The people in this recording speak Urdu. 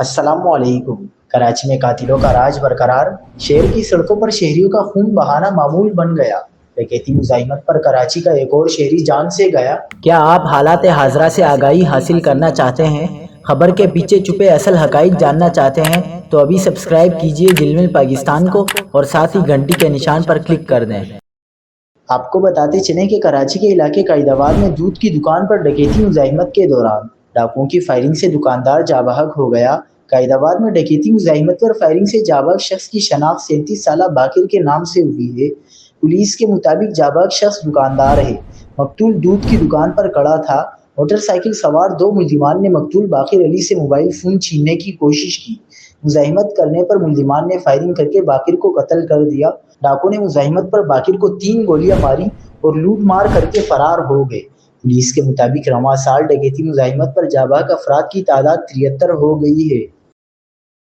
السلام علیکم۔ کراچی میں قاتلوں کا راج برقرار، شہر کی سڑکوں پر شہریوں کا خون بہانا معمول بن گیا۔ ڈکیتی مزاحمت پر کراچی کا ایک اور شہری جان سے گیا۔ کیا آپ حالات حاضرہ سے آگاہی حاصل کرنا چاہتے ہیں؟ خبر کے پیچھے چھپے اصل حقائق جاننا چاہتے ہیں تو ابھی سبسکرائب کیجئے جلمل پاکستان کو اور ساتھ ہی گھنٹی کے نشان پر کلک کر دیں۔ آپ کو بتاتے چلیں کہ کراچی کے علاقے قائد آباد میں دودھ کی دکان پر ڈکیتی مزاحمت کے دوران ڈاکوؤں کی فائرنگ سے دکاندار جاں بحق ہو گیا۔ قائد آباد میں ڈکیتی مزاحمت پر فائرنگ سے جاں بحق شخص کی شناخت 37 سالہ باقر کے نام سے ہوئی ہے۔ پولیس کے مطابق جاں بحق شخص دکاندار ہے۔ مقتول دودھ کی دکان پر کھڑا تھا۔ موٹر سائیکل سوار دو ملزمان نے مقتول باقر علی سے موبائل فون چھیننے کی کوشش کی۔ مزاحمت کرنے پر ملزمان نے فائرنگ کر کے باقر کو قتل کر دیا۔ ڈاکو نے مزاحمت پر باقر کو 3 گولیاں ماری اور لوٹ مار کر کے فرار ہو گئے۔ پولیس کے مطابق رواں سال ڈکیتی مزاحمت پر جاں بحق افراد کی تعداد 73 ہو گئی ہے۔